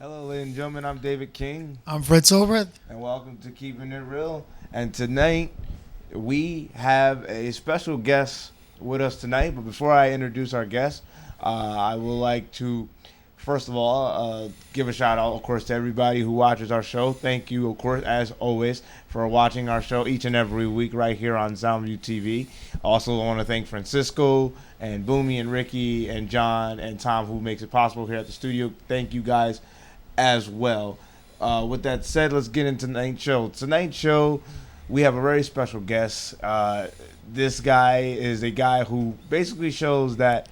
Hello, ladies and gentlemen. I'm David King, I'm Fred Cilbrith. and welcome to Keeping It Real. And tonight, we have a special guest with us tonight. But before I introduce our guest, I would like to, first of all, give a shout out, of course, to everybody who watches our show. Thank you, of course, as always, for watching our show each and every week right here on Soundview TV. Also, I want to thank Francisco and Boomy and Ricky and John and Tom who makes it possible here at the studio. Thank you guys as well. With that said, let's get into tonight's show. Tonight's show, we have a very special guest. This guy is a guy who basically shows that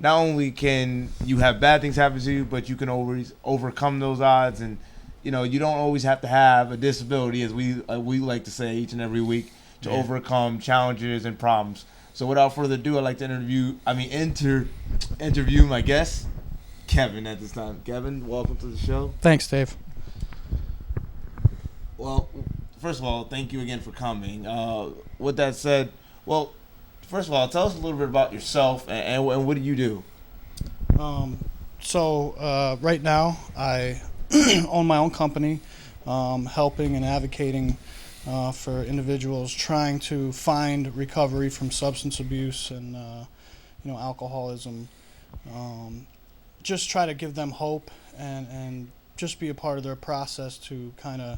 not only can you have bad things happen to you, but you can always overcome those odds, and you don't always have to have a disability, as we like to say each and every week, to overcome challenges and problems. So without further ado, I'd like to interview my guest, Kevin, at this time. Kevin, welcome to the show. Thanks, Dave. Well, first of all, thank you again for coming. With that said, well, first of all, tell us a little bit about yourself and what do you do? Right now, I own my own company, helping and advocating for individuals trying to find recovery from substance abuse and alcoholism. Just try to give them hope and just be a part of their process to kind of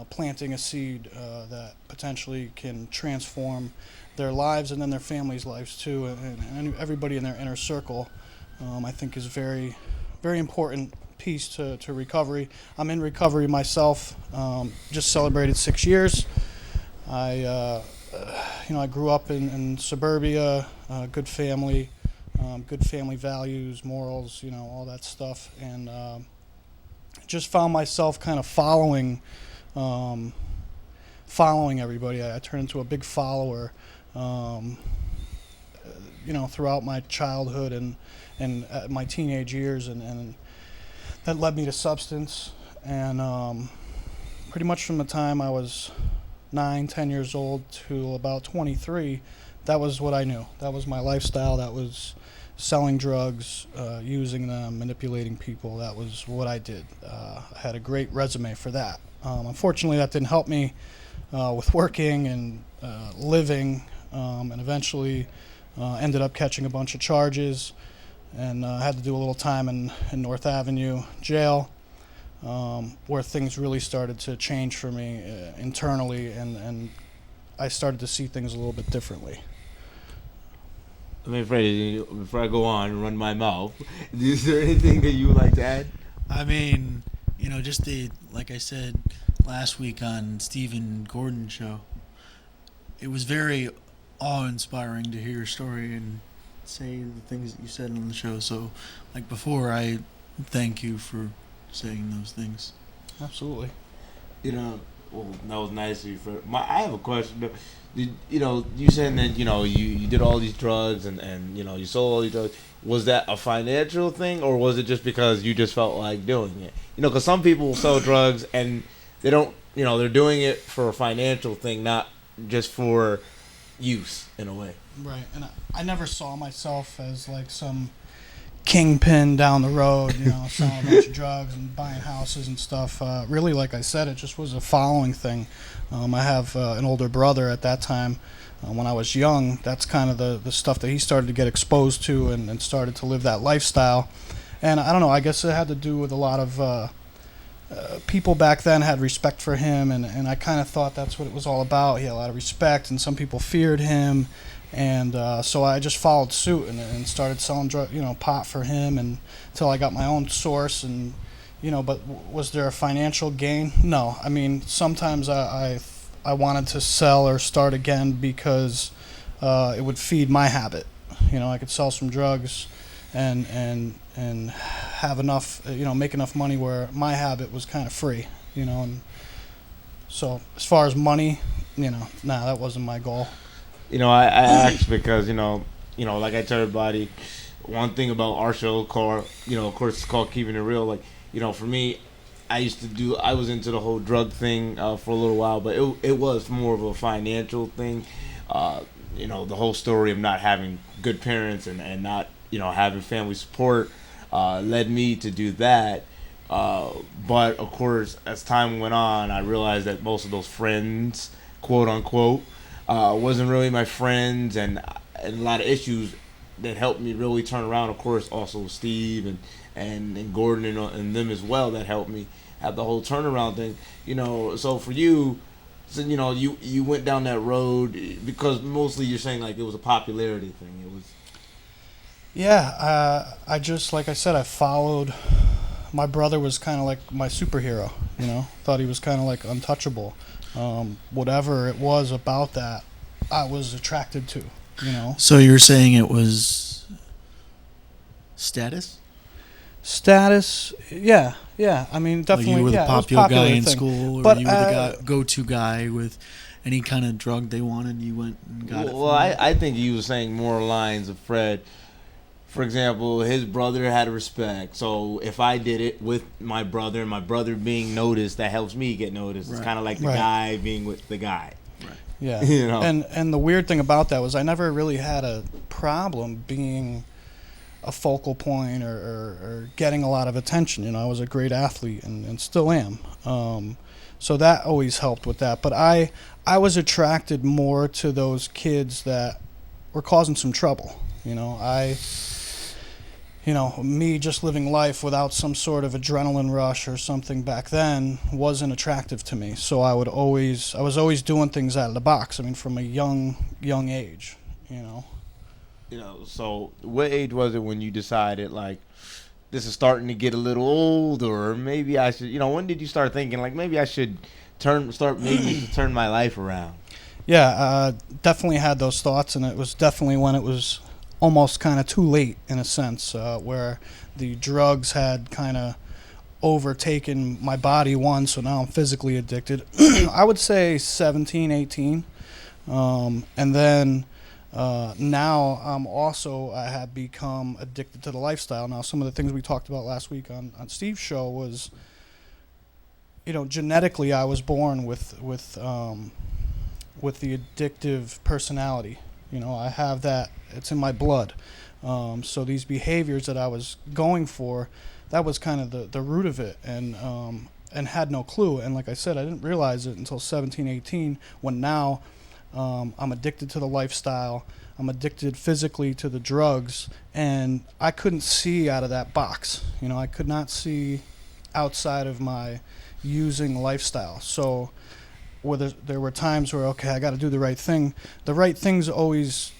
planting a seed that potentially can transform their lives and then their families' lives too, and everybody in their inner circle. I think is very, very important piece to recovery. I'm in recovery myself. Just celebrated 6 years. I grew up in suburbia, good family. Good family values, morals, all that stuff, and just found myself kind of following everybody. I turned into a big follower, throughout my childhood and my teenage years, and that led me to substance. And pretty much from the time I was 9, 10 years old to about 23, that was what I knew. That was my lifestyle. That was selling drugs, using them, manipulating people. That was what I did. I had a great resume for that. Unfortunately, that didn't help me with working and living, and eventually ended up catching a bunch of charges and had to do a little time in North Avenue jail, where things really started to change for me internally, and I started to see things a little bit differently. I mean, Freddie, before I go on and run my mouth, is there anything that you would like to add? I mean, like I said last week on Stephen Gordon's show, it was very awe-inspiring to hear your story and say the things that you said on the show. So, like before, I thank you for saying those things. Absolutely. Well, that was nice of you. I have a question. Though. You saying that you did all these drugs and you sold all these drugs. Was that a financial thing, or was it just because you just felt like doing it? Because some people will sell drugs and they don't. They're doing it for a financial thing, not just for use in a way. Right, and I never saw myself as like some kingpin down the road, selling a bunch of drugs and buying houses and stuff. Really, like I said, it just was a following thing. I have an older brother at that time. When I was young, that's kind of the stuff that he started to get exposed to and started to live that lifestyle. And I don't know, I guess it had to do with a lot of people back then had respect for him, and I kind of thought that's what it was all about. He had a lot of respect, and some people feared him. And so I just followed suit and started selling pot for him, and until I got my own source. And but was there a financial gain? No. I mean, sometimes I wanted to sell or start again because it would feed my habit. I could sell some drugs and have enough, make enough money where my habit was kind of free. And so as far as money, that wasn't my goal. I asked because like I tell everybody, one thing about our show called, of course, it's called Keeping It Real. Like, for me, I was into the whole drug thing for a little while, but it was more of a financial thing. The whole story of not having good parents and not, having family support led me to do that. But of course, as time went on, I realized that most of those friends, quote unquote, wasn't really my friends, and a lot of issues that helped me really turn around. Of course, also Steve and Gordon and them as well that helped me have the whole turnaround thing. So for you, so, you went down that road because mostly you're saying like it was a popularity thing. It was. Yeah, I just, like I said, I followed. My brother was kind of like my superhero, Thought he was kind of like untouchable. Whatever it was about that, I was attracted to. So you're saying it was status? Status, yeah. I mean, definitely. Like you were the yeah, popular guy in thing. school, or But, you were the go-to guy with any kind of drug they wanted. You went and got it. Well, I think he was saying more lines of Fred. For example, his brother had respect. So if I did it with my brother being noticed, that helps me get noticed. Right. It's kind of like the guy being with the guy. Right. Yeah. And the weird thing about that was I never really had a problem being a focal point or getting a lot of attention. I was a great athlete and still am. So that always helped with that. But I was attracted more to those kids that were causing some trouble. Me just living life without some sort of adrenaline rush or something back then wasn't attractive to me. So I was always doing things out of the box. I mean, from a young age, So what age was it when you decided like this is starting to get a little old, or maybe I should? When did you start thinking like maybe I should turn my life around? Yeah, definitely had those thoughts, and it was definitely when it was almost kind of too late in a sense, where the drugs had kind of overtaken my body so now I'm physically addicted. I would say 17, 18. And then now I have become addicted to the lifestyle. Now, some of the things we talked about last week on Steve's show was, genetically I was born with the addictive personality. I have that. It's in my blood. So these behaviors that I was going for, that was kind of the root of it, and had no clue. And like I said, I didn't realize it until 17, 18, when now I'm addicted to the lifestyle. I'm addicted physically to the drugs, and I couldn't see out of that box. I could not see outside of my using lifestyle. So there were times where, okay, I got to do the right thing. The right things always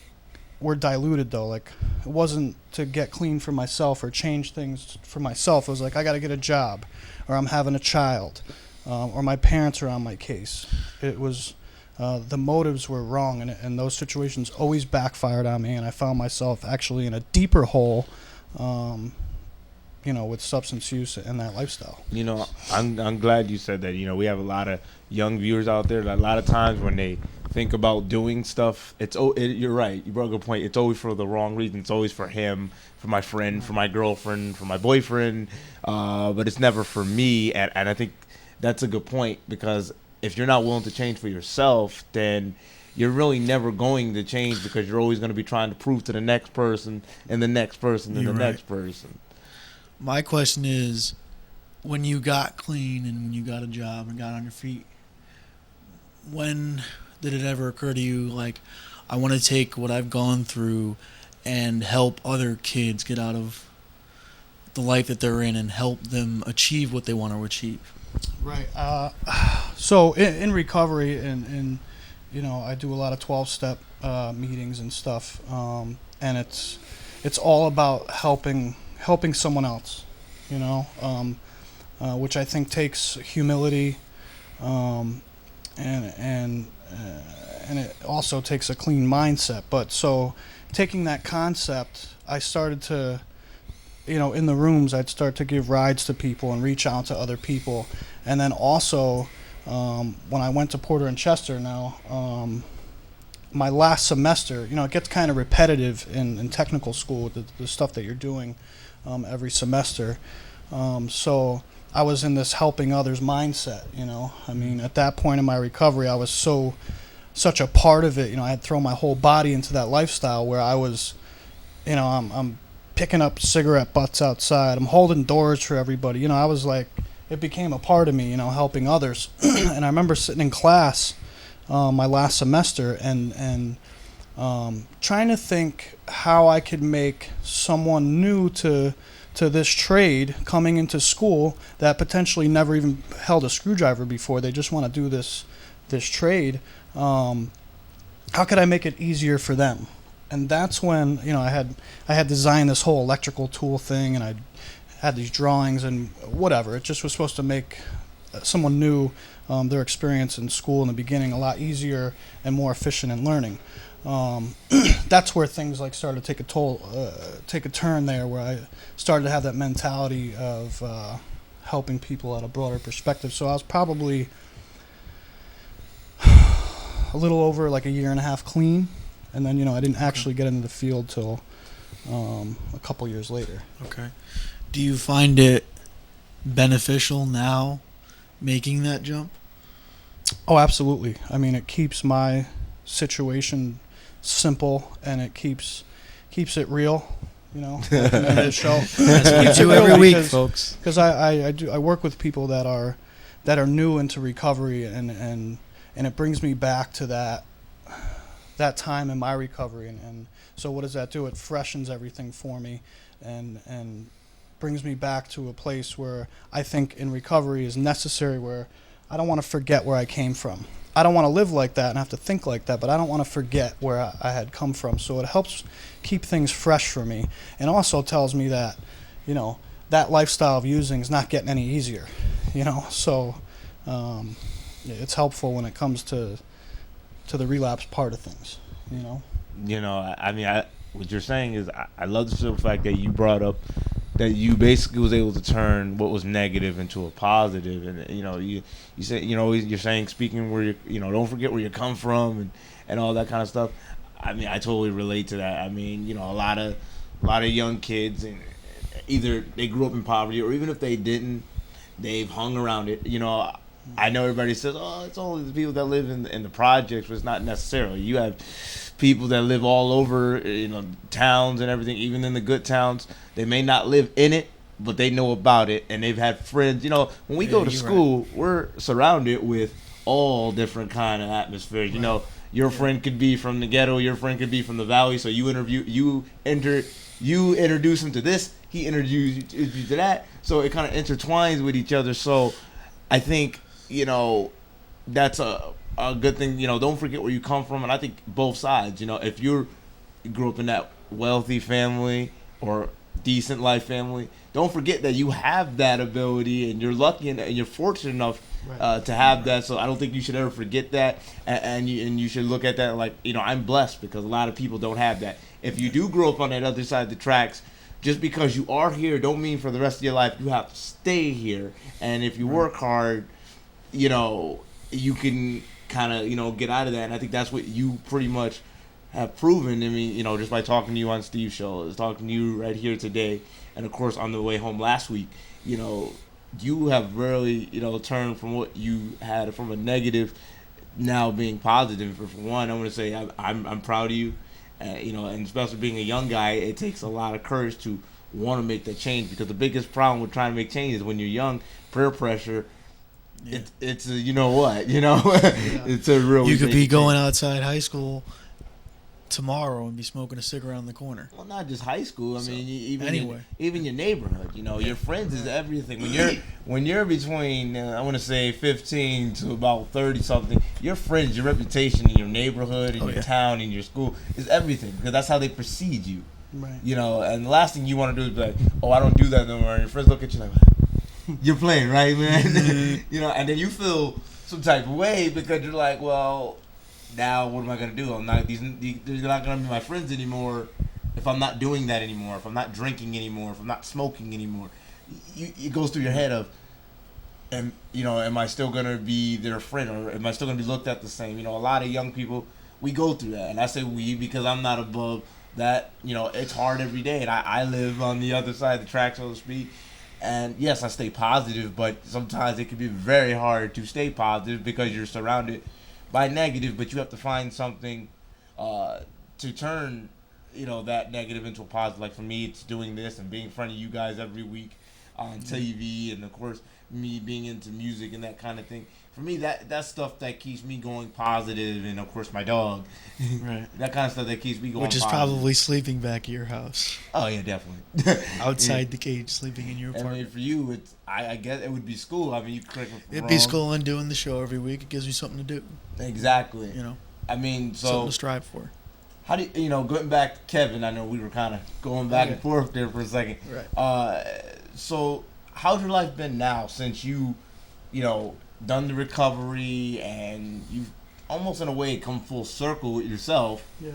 were diluted, though. Like, it wasn't to get clean for myself or change things for myself. It was like, I got to get a job, or I'm having a child, or my parents are on my case. It was the motives were wrong, and those situations always backfired on me, and I found myself actually in a deeper hole, with substance use and that lifestyle. I'm glad you said that. We have a lot of young viewers out there. A lot of times when they think about doing stuff, you're right. You brought a good point. It's always for the wrong reason. It's always for him, for my friend, for my girlfriend, for my boyfriend. But it's never for me. And I think that's a good point, because if you're not willing to change for yourself, then you're really never going to change, because you're always going to be trying to prove to the next person and the next person and next person. My question is, when you got clean and when you got a job and got on your feet, when did it ever occur to you, like, I want to take what I've gone through and help other kids get out of the life that they're in and help them achieve what they want to achieve? Right. So in recovery, and I do a lot of 12-step meetings and stuff, and it's all about helping someone else, which I think takes humility, and it also takes a clean mindset. But so taking that concept, I started to, in the rooms, I'd start to give rides to people and reach out to other people. And then also, when I went to Porter and Chester now, my last semester, it gets kind of repetitive in technical school, the stuff that you're doing every semester. So I was in this helping others mindset, I mean, at that point in my recovery, I was such a part of it. I had thrown my whole body into that lifestyle where I was, I'm picking up cigarette butts outside. I'm holding doors for everybody. You know, I was like, it became a part of me, you know, helping others. And I remember sitting in class my last semester and trying to think how I could make someone new to this trade coming into school that potentially never even held a screwdriver before. They just want to do this trade. How could I make it easier for them? And that's when, you know, I had designed this whole electrical tool thing, and I had these drawings and whatever. It just was supposed to make someone new their experience in school in the beginning a lot easier and more efficient in learning. That's where things like started to take a turn there, where I started to have that mentality of helping people at a broader perspective. So I was probably a little over like a year and a half clean, and then, you know, I didn't actually get into the field till a couple years later. Okay. Do you find it beneficial now making that jump? Oh, absolutely. I mean, it keeps my situation simple, and it keeps it real, you know, like the name of the show. That's what we do every week, folks. Because I work with people that are new into recovery, and it brings me back to that time in my recovery, and so what does that do? It freshens everything for me, and brings me back to a place where I think in recovery is necessary, where I don't want to forget where I came from. I don't want to live like that and have to think like that, but I don't want to forget where I had come from. So it helps keep things fresh for me, and also tells me that, you know, that lifestyle of using is not getting any easier, you know. So it's helpful when it comes to the relapse part of things, you know. You know, I mean, what you're saying is, I love the simple fact that you brought up that you basically was able to turn what was negative into a positive. And, you know, you say, you know, you're saying, speaking where you know, don't forget where you come from, and all that kind of stuff. I mean, I totally relate to that. I mean, you know, a lot of young kids, and either they grew up in poverty, or even if they didn't, they've hung around it. You know, I know everybody says, oh, it's only the people that live in the projects, but it's not necessarily. You have people that live all over, you know, towns and everything, even in the good towns. They may not live in it, but they know about it, and they've had friends. You know, when we go to school, right, we're surrounded with all different kind of atmospheres. Right. You know, your friend could be from the ghetto, your friend could be from the valley, so you introduce him to this, he introduces you to that, so it kind of intertwines with each other. So I think, you know, that's a good thing. You know, don't forget where you come from. And I think both sides, you know, if you grew up in that wealthy family or decent life family, don't forget that you have that ability, and you're lucky and you're fortunate enough to have that. So I don't think you should ever forget that, and you should look at that like, you know, I'm blessed because a lot of people don't have that. If you do grow up on that other side of the tracks, just because you are here don't mean for the rest of your life you have to stay here. And if you work hard, you know, you can kind of, you know, get out of that. And I think that's what you pretty much have proven. I mean, you know, just by talking to you on Steve's show, talking to you right here today, and of course on the way home last week, you know, you have really, you know, turned from what you had from a negative now being positive. For one, I'm going to say I'm proud of you. You know, and especially being a young guy, it takes a lot of courage to want to make that change, because the biggest problem with trying to make change is when you're young, peer pressure. Yeah. It's a, you know what, you know, it's a real. You could be going outside high school tomorrow and be smoking a cigarette on the corner. Well, not just high school. I mean, even your neighborhood. You know, your friends is everything. When you're between, I want to say 15 to about 30 something, your friends, your reputation in your neighborhood, in your town, in your school is everything, because that's how they perceive you. Right. You know, and the last thing you want to do is be like, oh, I don't do that no more. And your friends look at you like, you're playing, right, man? You know, and then you feel some type of way because you're like, well, now what am I gonna do? I'm not they're not gonna be my friends anymore if I'm not doing that anymore. If I'm not drinking anymore. If I'm not smoking anymore. It goes through your head of, am I still gonna be their friend, or am I still gonna be looked at the same? You know, a lot of young people, we go through that, and I say we because I'm not above that. You know, it's hard every day, and I live on the other side of the track, so to speak. And yes, I stay positive, but sometimes it can be very hard to stay positive because you're surrounded by negative. But you have to find something to turn that negative into a positive. Like for me, it's doing this and being in front of you guys every week on TV, and of course me being into music and that kind of thing. For me, that's stuff that keeps me going positive, and of course my dog, Right. that kind of stuff that keeps me going. Which is positive. probably sleeping back at your house. Oh yeah, definitely. Outside the cage, sleeping in your I apartment. mean, for you, it's I guess it would be school. I mean, you correct me if I'm It'd be wrong. school and doing the show every week. It gives me something to do. Exactly. I mean, Something so to strive for. how do you going back to Kevin? I know we were kind of going back and forth there for a second. Right. So how's your life been now since you done the recovery and you've almost in a way come full circle with yourself? Yeah.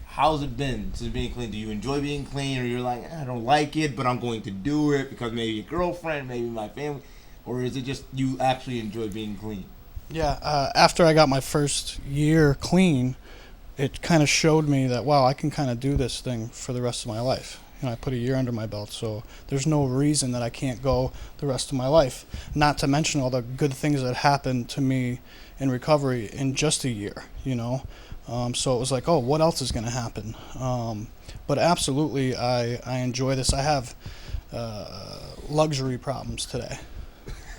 How's it been since being clean? Do you enjoy being clean, or you're like, I don't like it, but I'm going to do it because maybe your girlfriend, maybe my family, or is it just you actually enjoy being clean? Yeah. After I got my first year clean, it kind of showed me that, wow, I can kind of do this thing for the rest of my life. I put a year under my belt, so there's no reason that I can't go the rest of my life. Not to mention all the good things that happened to me in recovery in just a year, So it was like, oh, what else is going to happen? But absolutely, I enjoy this. I have luxury problems today.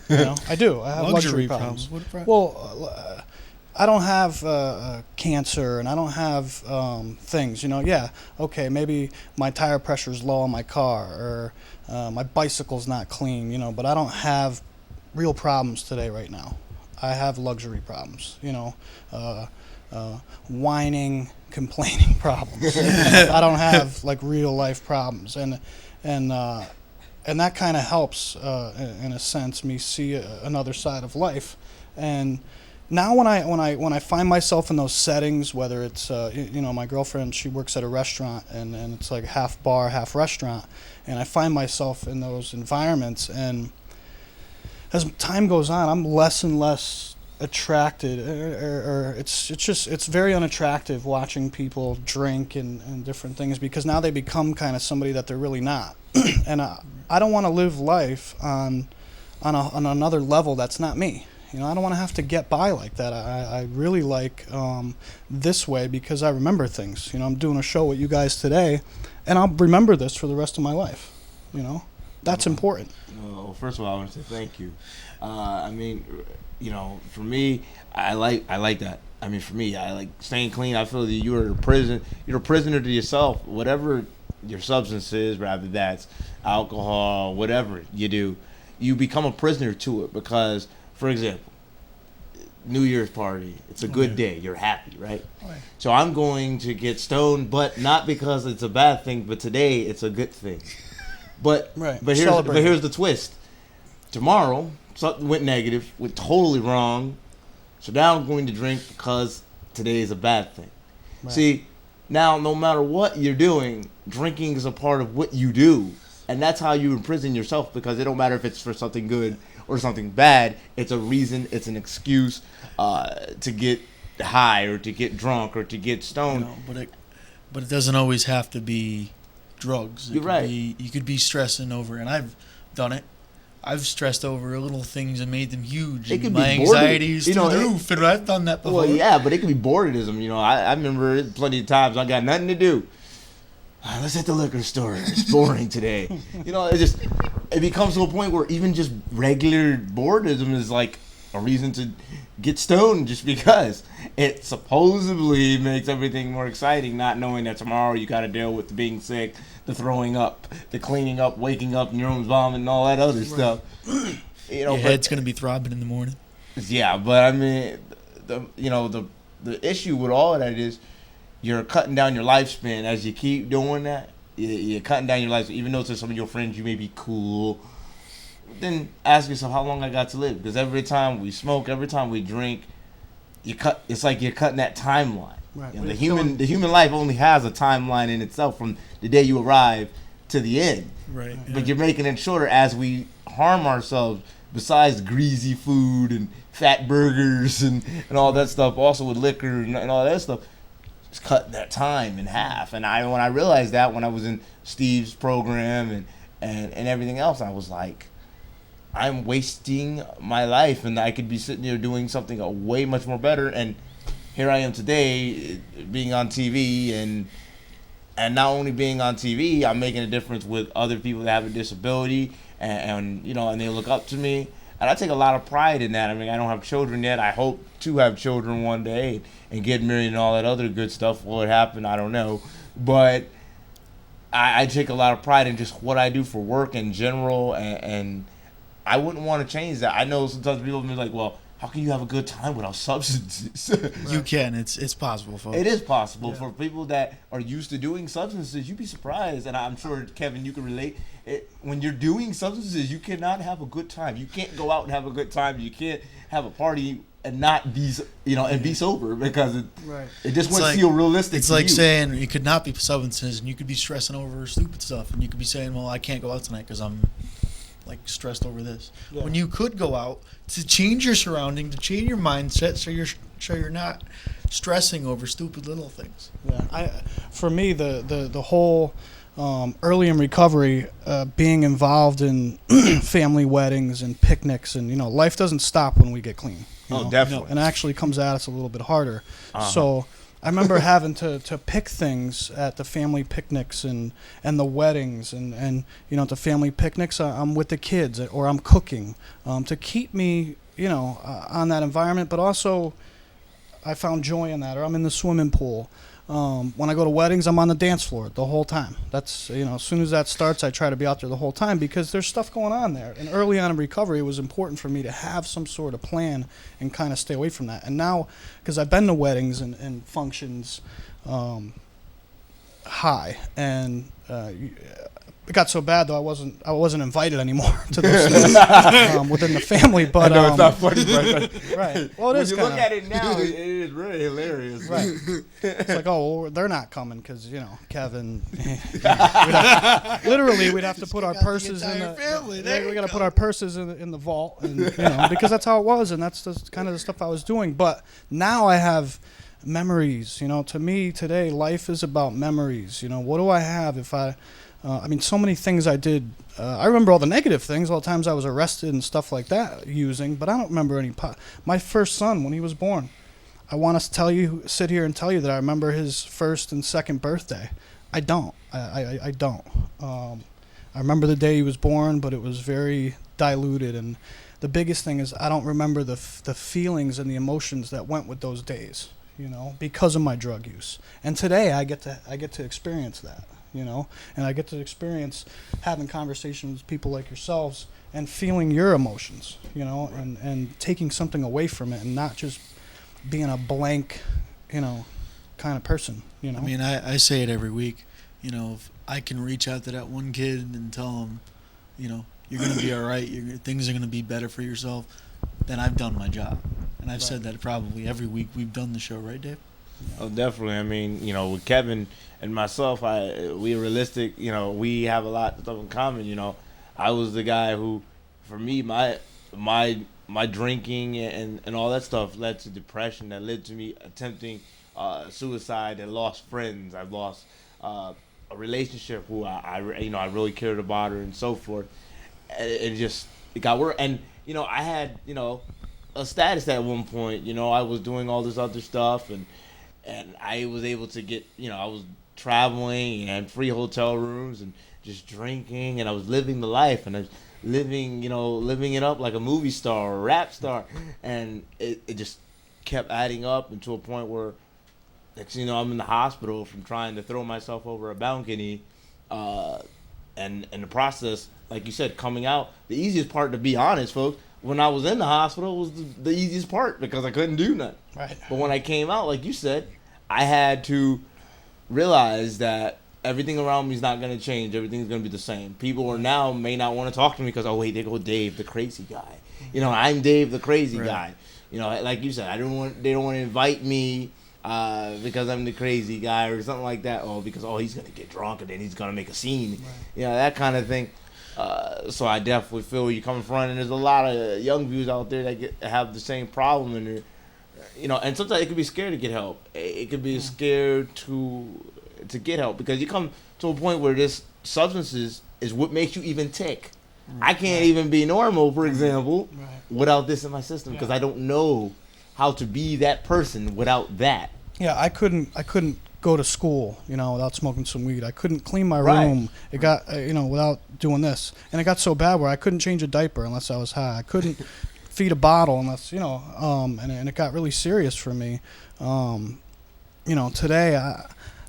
I do. I have luxury problems. What problem? Well, I don't have cancer, and I don't have things. Yeah, okay, maybe my tire pressure's low on my car, or my bicycle's not clean. But I don't have real problems today right now. I have luxury problems. Whining, complaining problems. I don't have like real life problems, and that kind of helps in a sense me see another side of life. And now when I find myself in those settings, whether it's my girlfriend, she works at a restaurant, and it's like half bar, half restaurant, and I find myself in those environments, and as time goes on, I'm less and less attracted, or it's very unattractive watching people drink and different things, because now they become kind of somebody that they're really not. And I don't want to live life on another level that's not me. I don't want to have to get by like that. I really like this way because I remember things. I'm doing a show with you guys today, and I'll remember this for the rest of my life. That's important. Well, first of all, I want to say thank you. I mean, for me, I like that. I mean, for me, I like staying clean. I feel that you're a prisoner to yourself. Whatever your substance is, rather that's alcohol, whatever you do, you become a prisoner to it because, for example, New Year's party, it's a good day. You're happy, right? So I'm going to get stoned, but not because it's a bad thing, but today it's a good thing. But here's the twist. Tomorrow, something went negative, went totally wrong. So now I'm going to drink because today is a bad thing. Right. See, now no matter what you're doing, drinking is a part of what you do. And that's how you imprison yourself, because it don't matter if it's for something good or something bad. It's a reason, it's an excuse to get high or to get drunk or to get stoned. But it doesn't always have to be drugs. You're right. You could be stressing over, and I've done it. I've stressed over little things and made them huge. It could my be anxiety is boredom. through the roof, and I've done that before. Well, yeah, but it could be boredom. I remember plenty of times I got nothing to do. Let's hit the liquor store. It's boring today. It becomes to a point where even just regular boredom is like a reason to get stoned, just because it supposedly makes everything more exciting, not knowing that tomorrow you got to deal with the being sick, the throwing up, the cleaning up, waking up, and your own vomit, and all that other stuff. Your head's gonna be throbbing in the morning. Yeah, but I mean, the issue with all of that is you're cutting down your lifespan as you keep doing that. You're cutting down your life. Even though to some of your friends you may be cool, then ask yourself how long I got to live. Because every time we smoke, every time we drink, it's like you're cutting that timeline. Right. The human life only has a timeline in itself from the day you arrive to the end. Right. Yeah. But you're making it shorter as we harm ourselves. Besides greasy food and fat burgers and all that stuff, also with liquor and all that stuff, it's cutting that time in half. And when I realized that when I was in Steve's program and everything else, I was like, I'm wasting my life, and I could be sitting there doing something way much more better. And here I am today, being on TV and And not only being on TV, I'm making a difference with other people that have a disability, and you know, and they look up to me, and I take a lot of pride in that. I mean, I don't have children yet. I hope to have children one day and get married and all that other good stuff. Will it happen? I don't know, but I take a lot of pride in just what I do for work in general, and I wouldn't want to change that. I know sometimes people will be like, well, how can you have a good time without substances? You can. It's possible, folks. It is possible for people that are used to doing substances. You'd be surprised, and I'm sure, Kevin, you can relate. When you're doing substances, you cannot have a good time. You can't go out and have a good time. You can't have a party and not be, and be sober, because it just wouldn't feel realistic. It's like saying you could not be substances, and you could be stressing over stupid stuff, and you could be saying, well, I can't go out tonight because I'm like stressed over this. Yeah. When you could go out to change your surrounding, to change your mindset, so you're not stressing over stupid little things. Yeah, for me, the whole early in recovery, being involved in family weddings and picnics, and life doesn't stop when we get clean. Definitely. And it actually comes at us a little bit harder. So I remember having to pick things at the family picnics and the weddings, and at the family picnics I'm with the kids, or I'm cooking to keep me on that environment, but also I found joy in that. Or I'm in the swimming pool. When I go to weddings, I'm on the dance floor the whole time. That's as soon as that starts, I try to be out there the whole time, because there's stuff going on there. And early on in recovery, it was important for me to have some sort of plan and kind of stay away from that. And now, because I've been to weddings and functions high, and it got so bad though I wasn't invited anymore to those things within the family. But I know it's not funny, but right. Well, it is. When you look at it now, it is really hilarious. Right. It's like, oh, well, they're not coming because Kevin. We'd have to put our purses in the family. We got to put our purses in the vault, and because that's how it was, and that's kind of the stuff I was doing. But now I have memories. To me today, life is about memories. What do I have if I so many things I did. I remember all the negative things, all the times I was arrested and stuff like that using, but I don't remember any. My first son, when he was born, I want to sit here and tell you that I remember his first and second birthday. I don't. I don't. I remember the day he was born, but it was very diluted. And the biggest thing is I don't remember the feelings and the emotions that went with those days, because of my drug use. And today I get to experience that. And I get to experience having conversations with people like yourselves and feeling your emotions, and taking something away from it and not just being a blank, kind of person, I mean, I say it every week, if I can reach out to that one kid and tell him, you're going to be all right, things are going to be better for yourself, then I've done my job. And I've said that probably every week we've done the show, right, Dave? Oh, definitely. I mean, with Kevin and myself, we're realistic. We have a lot of stuff in common. I was the guy who, for me, my drinking and all that stuff led to depression. That led to me attempting suicide. And lost friends. I've lost a relationship who I really cared about her and so forth. It got worse. And I had a status at one point. I was doing all this other stuff and I was able to get, I was traveling and free hotel rooms and just drinking, and I was living the life, and I was living it up like a movie star or a rap star, and it just kept adding up and to a point where next thing I'm in the hospital from trying to throw myself over a balcony, and in the process, like you said, coming out, the easiest part, to be honest, folks, when I was in the hospital was the easiest part because I couldn't do nothing. Right. But when I came out, like you said, I had to realize that everything around me is not going to change. Everything's going to be the same. People may not want to talk to me because, oh, wait, there go Dave, the crazy guy. I'm Dave, the crazy guy. Like you said, they don't want to invite me because I'm the crazy guy or something like that. Oh, because, he's going to get drunk and then he's going to make a scene. Right. That kind of thing. So I definitely feel where you're coming from, and there's a lot of young viewers out there that have the same problem, and and sometimes it could be scared to get help. It could be scared to get help because you come to a point where this substances is what makes you even tick. Right. I can't even be normal, for example, without this in my system because I don't know how to be that person without that. Yeah, I couldn't go to school, without smoking some weed. I couldn't clean my Right. room. It got, without doing this. And it got so bad where I couldn't change a diaper unless I was high. I couldn't feed a bottle unless, and it got really serious for me. Today,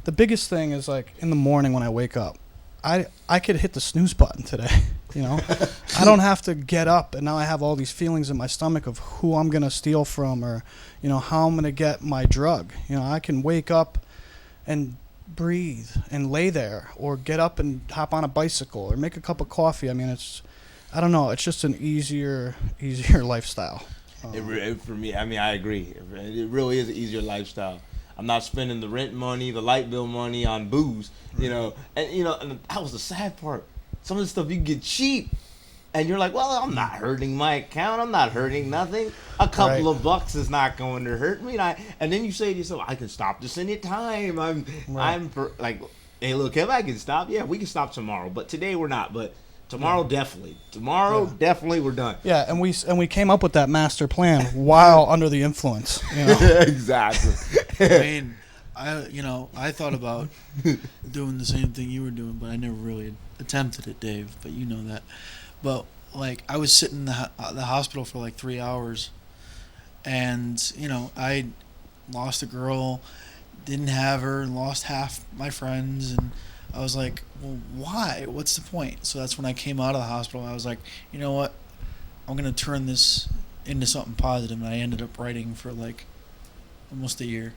the biggest thing is like in the morning when I wake up, I could hit the snooze button today. I don't have to get up, and now I have all these feelings in my stomach of who I'm gonna steal from, or how I'm gonna get my drug. I can wake up and breathe and lay there, or get up and hop on a bicycle, or make a cup of coffee. I mean, I don't know, it's just an easier lifestyle. For me, I mean, I agree. It really is an easier lifestyle. I'm not spending the rent money, the light bill money on booze, and that was the sad part. Some of the stuff you can get cheap, and you're like, well, I'm not hurting my account. I'm not hurting nothing. A couple of bucks is not going to hurt me. And then you say to yourself, I can stop this any time. Like, hey, look, if I can stop, yeah, we can stop tomorrow. But today we're not. But tomorrow, definitely. Tomorrow, definitely, we're done. Yeah, and we came up with that master plan while under the influence. Exactly. I mean, I thought about doing the same thing you were doing, but I never really attempted it, Dave. But you know that. But like, I was sitting in the hospital for like 3 hours, and I lost a girl, didn't have her, lost half my friends, and I was like, well, why? What's the point? So that's when I came out of the hospital. I was like, you know what? I'm gonna turn this into something positive, and I ended up writing for like almost a year.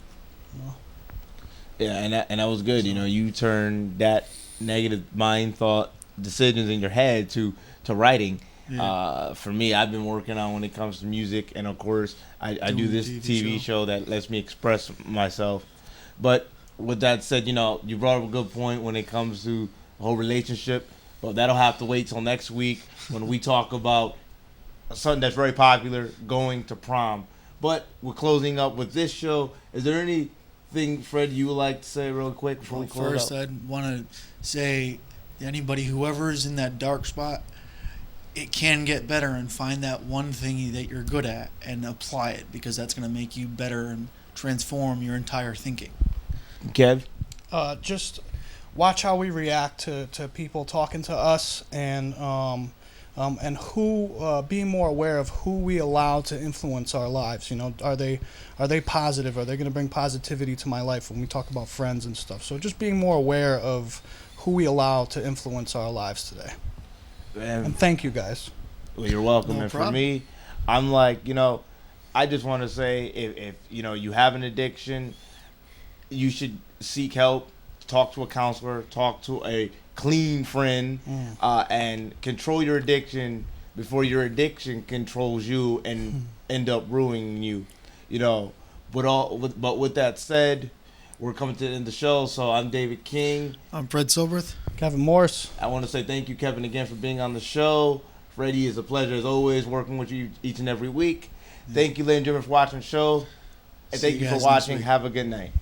Yeah, and that was good. You turned that negative mind thought decisions in your head to writing. Yeah. For me, I've been working on when it comes to music, and of course, I do this TV show that lets me express myself. But with that said, you brought up a good point when it comes to the whole relationship. But that'll have to wait till next week when we talk about something that's very popular, going to prom. But we're closing up with this show. Is there anything, Fred, you would like to say real quick before we close First, up? I'd want to say anybody, whoever's in that dark spot, it can get better, and find that one thing that you're good at and apply it, because that's going to make you better and transform your entire thinking. Kev? Just watch how we react to people talking to us, and who being more aware of who we allow to influence our lives. Are they positive? Are they going to bring positivity to my life when we talk about friends and stuff? So just being more aware of who we allow to influence our lives today. And thank you guys. Well, you're welcome. No and problem. For me, I'm like, I just want to say, if you have an addiction, you should seek help. Talk to a counselor. Talk to a clean friend, and control your addiction before your addiction controls you and end up ruining you. But with that said, we're coming to the end of the show. So I'm David King. I'm Fred Cilbrith. Kevin Morse. I want to say thank you, Kevin, again for being on the show. Freddie, it's a pleasure as always working with you each and every week. Thank you, ladies and gentlemen, for watching the show. And thank you for watching. Have a good night.